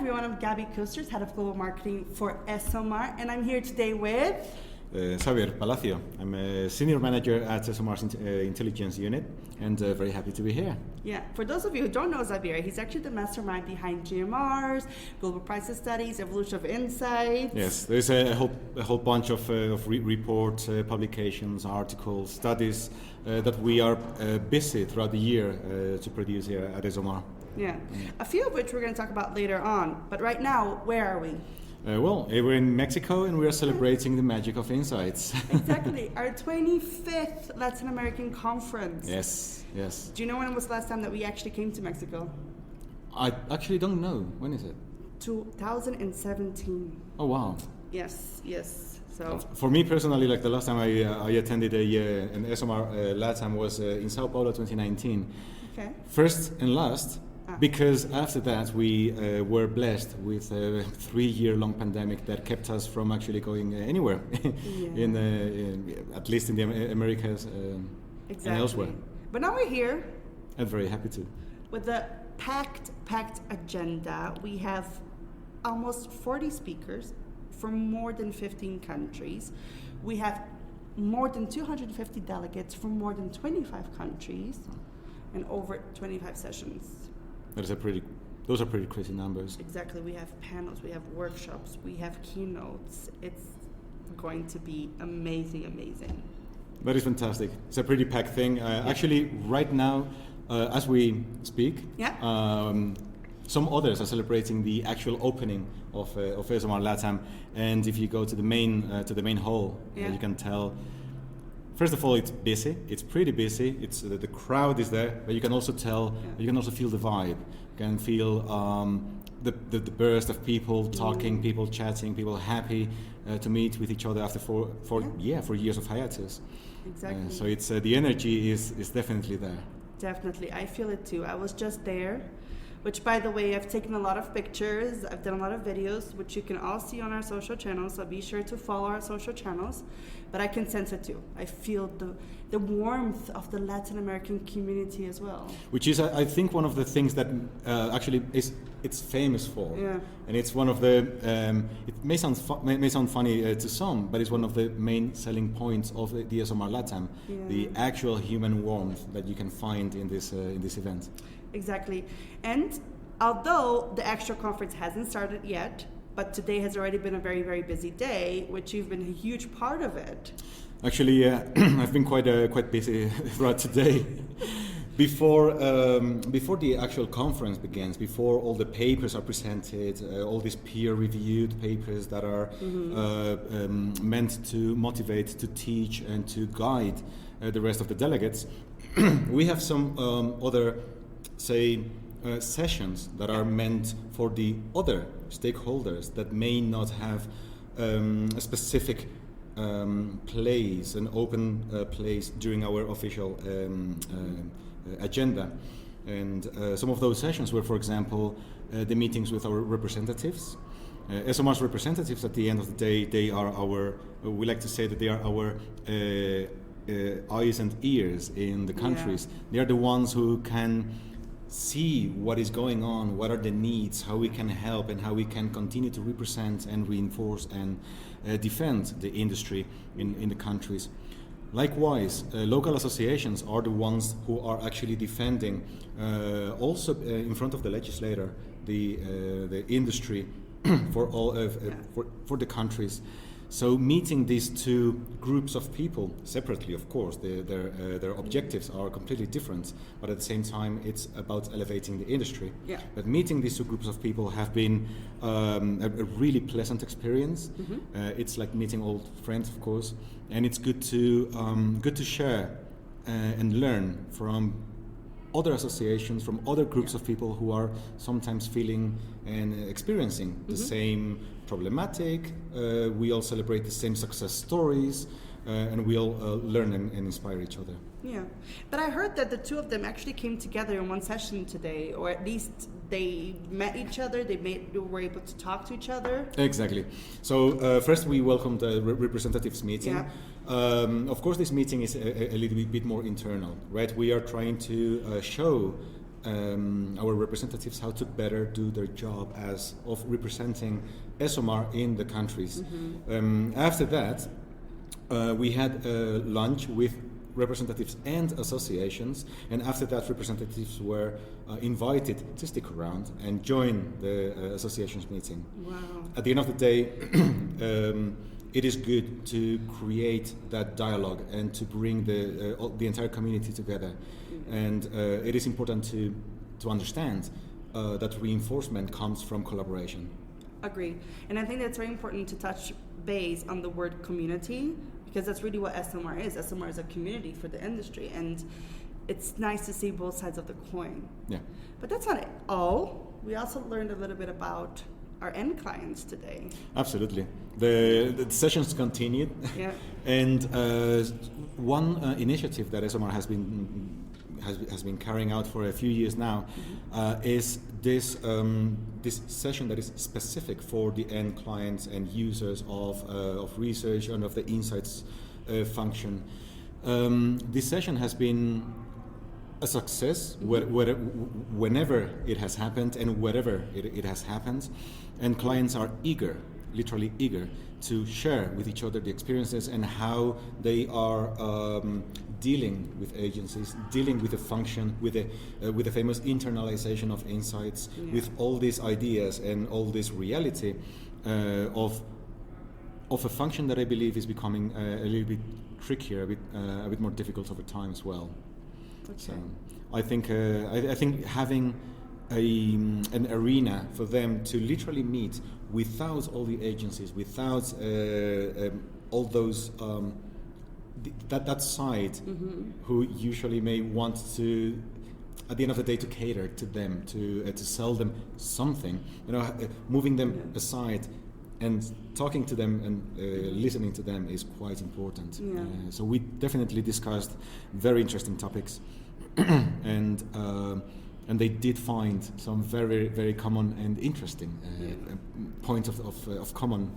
everyone, I'm Küsters, Head of Global Marketing for ESOMAR, and I'm here today with... Xabier, Palacio. I'm a Senior Manager at ESOMAR's Intelligence Unit, and very happy to be here. Yeah, for those of you who don't know Xabier, he's actually the mastermind behind GMRs, Global Prices Studies, Evolution of Insights. Yes, there's a whole bunch of reports, publications, articles, studies that we are busy throughout the year to produce here at ESOMAR. Yeah, a few of which we're going to talk about later on, but right now, where are we? We're in Mexico and we are celebrating the magic of insights. Exactly, our 25th Latin American Conference. Yes. Do you know when was the last time that we actually came to Mexico? I actually don't know. When is it? 2017. Oh, wow. Yes. So for me personally, like the last time I attended an ESOMAR Latam was in Sao Paulo 2019. Okay. First and last. Because after that we were blessed with a 3-year-long pandemic that kept us from actually going anywhere, at least in the Americas exactly. and elsewhere. But now we're here. I'm very happy to. With a packed agenda. We have almost 40 speakers from more than 15 countries. We have more than 250 delegates from more than 25 countries and over 25 sessions. Those are pretty crazy numbers. Exactly. We have panels, we have workshops, we have keynotes. It's going to be amazing. That is fantastic. It's a pretty packed thing. Actually, right now, as we speak, some others are celebrating the actual opening of ESOMAR Latam. And if you go to the main hall, you can tell. First of all, it's busy. It's pretty busy. It's the crowd is there, but you can also tell. You can also feel the vibe. You can feel the burst of people talking, people chatting, people happy to meet with each other after for years of hiatus. Exactly. So it's the energy is definitely there. Definitely, I feel it too. I was just there. Which, by the way, I've taken a lot of pictures, I've done a lot of videos, which you can all see on our social channels, so be sure to follow our social channels. But I can sense it too. I feel the warmth of the Latin American community as well. Which is, I think, one of the things that actually it's famous for. Yeah. And it's one of the, it may sound funny to some, but it's one of the main selling points of the ESOMAR Latam, the actual human warmth that you can find in this event. Exactly. And although the actual conference hasn't started yet, but today has already been a very, very busy day, which you've been a huge part of it. Actually, I've been quite busy throughout today. Before the actual conference begins, before all the papers are presented, all these peer-reviewed papers that are meant to motivate, to teach, and to guide the rest of the delegates, we have some other sessions that are meant for the other stakeholders that may not have a specific place, an open place during our official agenda. And some of those sessions were, for example, the meetings with our representatives. ESOMAR's representatives, at the end of the day, they are we like to say that they are our eyes and ears in the countries. They are the ones who can see what is going on, what are the needs, how we can help, and how we can continue to represent and reinforce and defend the industry in the countries. Likewise, local associations are the ones who are actually defending, also in front of the legislator, the industry for all for the countries. So meeting these two groups of people separately, of course, their objectives are completely different, but at the same time it's about elevating the industry. Yeah. But meeting these two groups of people have been a really pleasant experience. It's like meeting old friends, of course, and it's good to share and learn from other associations, from other groups of people who are sometimes feeling and experiencing the same problematic. We all celebrate the same success stories, and we all learn and inspire each other. Yeah, but I heard that the two of them actually came together in one session today, or at least they met each other, they were able to talk to each other. Exactly. So first we welcomed the representatives meeting. Yeah. Of course, this meeting is a little bit more internal, right? We are trying to show our representatives how to better do their job as of representing ESOMAR in the countries. After that, we had lunch with representatives and associations, and after that representatives were invited to stick around and join the association's meeting. Wow. At the end of the day, it is good to create that dialogue and to bring the entire community together. And it is important to understand that reinforcement comes from collaboration. Agree. And I think that's very important to touch base on the word community, because that's really what ESOMAR is. ESOMAR is a community for the industry, and it's nice to see both sides of the coin. Yeah. But that's not all. We also learned a little bit about our end clients today. Absolutely. The sessions continued. Yeah. And one initiative that ESOMAR has been carrying out for a few years now is this session that is specific for the end clients and users of research and of the insights function. This session has been a success whenever it has happened and wherever it has happened, and clients are eager, literally eager, to share with each other the experiences and how they are dealing with agencies, dealing with the function, with the famous internalization of insights, with all these ideas and all this reality of a function that I believe is becoming a little bit trickier, a bit more difficult over time as well. Okay. So I think having an arena for them to literally meet without all the agencies, without all those that side who usually may want to, at the end of the day, to cater to them, to sell them something, moving them aside and talking to them and listening to them is quite important. Yeah. So we definitely discussed very interesting topics, and they did find some very, very common and interesting points of common,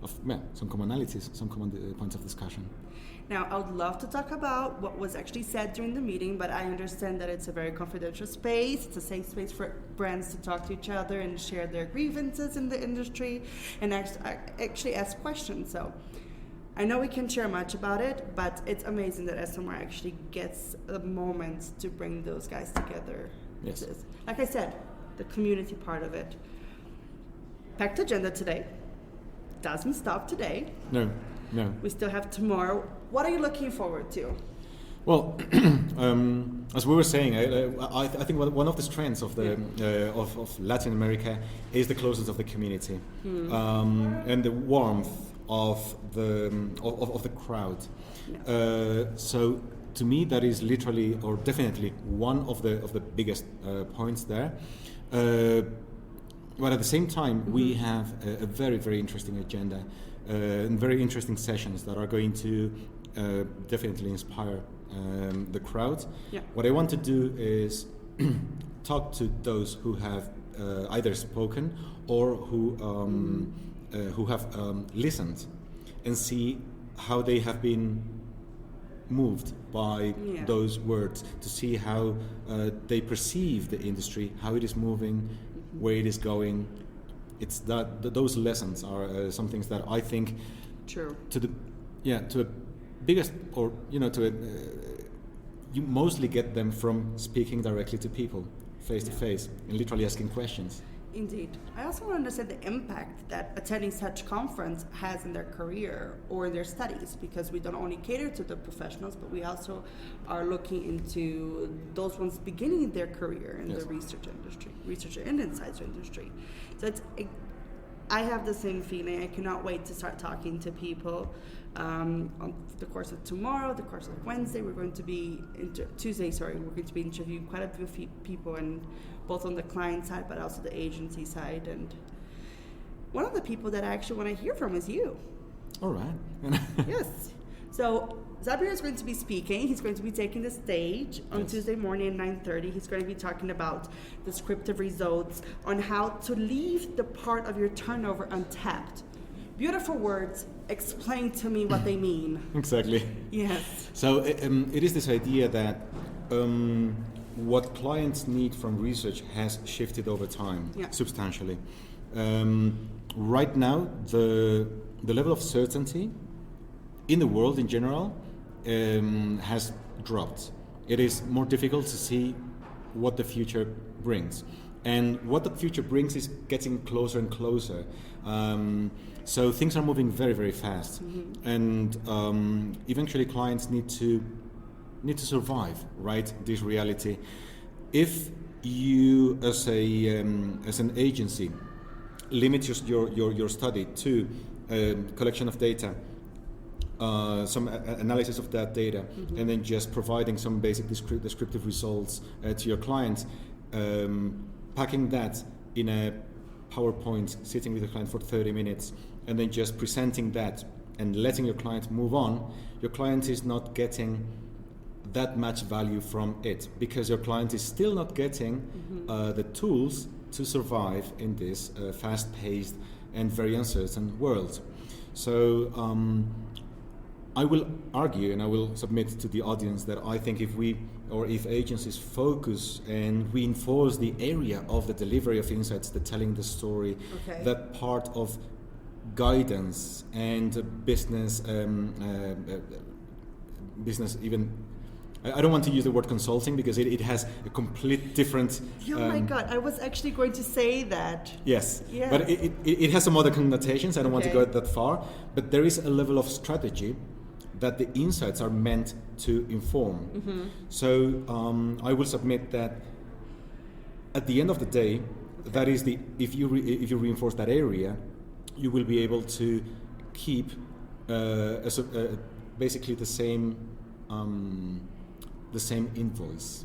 some commonalities, some common points of discussion. Now, I would love to talk about what was actually said during the meeting, but I understand that it's a very confidential space. It's a safe space for brands to talk to each other and share their grievances in the industry and actually ask questions. So I know we can't share much about it, but it's amazing that ESOMAR actually gets a moment to bring those guys together. Yes. Like I said, the community part of it. Packed agenda today. Doesn't stop today. No. We still have tomorrow. What are you looking forward to? Well, as we were saying, I think one of the strengths of of Latin America is the closeness of the community and the warmth of the crowd. Yeah. So to me, that is literally or definitely one of the biggest points there. But at the same time, we have a very, very interesting agenda and very interesting sessions that are going to definitely inspire the crowd. Yeah. What I want to do is talk to those who have either spoken or who have listened and see how they have been moved by those words, to see how they perceive the industry, how it is moving, where it is going. It's those lessons are some things that I think to a biggest, or you mostly get them from speaking directly to people, face to face, and literally asking questions. Indeed. I also want to understand the impact that attending such conference has in their career or in their studies, because we don't only cater to the professionals, but we also are looking into those ones beginning their career in the research and insights industry. So I have the same feeling. I cannot wait to start talking to people. On the course of tomorrow, the course of Wednesday, we're going to be interviewing quite a few people, and both on the client side but also the agency side. And one of the people that I actually want to hear from is you. All right. Yes. So Xabier is going to be speaking. He's going to be taking the stage on Tuesday morning at 9:30. He's going to be talking about descriptive results, on how to leave the part of your turnover untapped. Beautiful words. Explain to me what they mean. Exactly. Yes. So it is this idea that what clients need from research has shifted over time substantially. Right now, the level of certainty in the world in general has dropped. It is more difficult to see what the future brings. And what the future brings is getting closer and closer. So things are moving very, very fast. And eventually clients need to survive, right, this reality. If you, as an agency, limit your study to collection of data, some analysis of that data, and then just providing some basic descriptive results to your clients, packing that in a PowerPoint, sitting with the client for 30 minutes, and then just presenting that and letting your client move on, your client is not getting that much value from it, because your client is still not getting the tools to survive in this fast-paced and very uncertain world. So I will argue and I will submit to the audience that I think if agencies focus and reinforce the area of the delivery of insights, the telling the story, that part of guidance and business even, I don't want to use the word consulting because it has a complete different... Oh my God, I was actually going to say that. Yes. But it has some other connotations. I don't want to go that far. But there is a level of strategy that the insights are meant to inform. So I will submit that at the end of the day, that is if you reinforce that area, you will be able to keep basically the same invoice.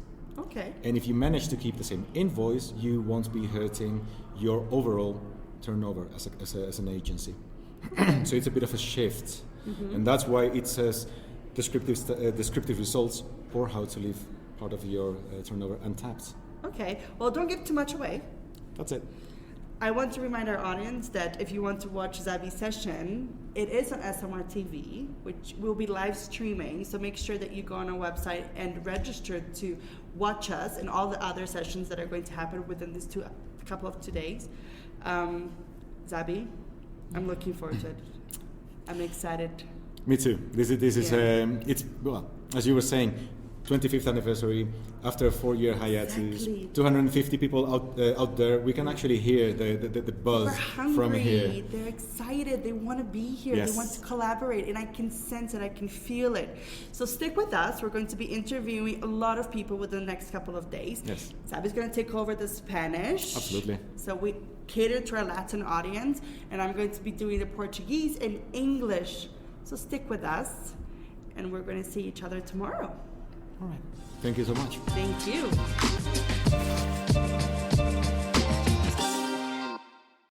And if you manage to keep the same invoice, you won't be hurting your overall turnover as an agency. So it's a bit of a shift. And that's why it says descriptive results or how to leave part of your turnover untapped. Okay, well, don't give too much away. That's it. I want to remind our audience that if you want to watch Xabier's session, it is on ESOMAR TV, which will be live streaming. So make sure that you go on our website and register to watch us and all the other sessions that are going to happen within these couple of 2 days. Xabier, I'm looking forward to it. I'm excited. Me too. This is it's, well, as you were saying, 25th anniversary after a 4-year hiatus. 250 people out there. We can actually hear the buzz from here. They're excited. They want to be here. They want to collaborate, and I can sense it. I can feel it. So stick with us. We're going to be interviewing a lot of people within the next couple of days. Xabier's going to take over the Spanish. Absolutely. So we cater to our Latin audience, and I'm going to be doing the Portuguese and English. So stick with us, and we're going to see each other tomorrow. All right. Thank you so much. Thank you.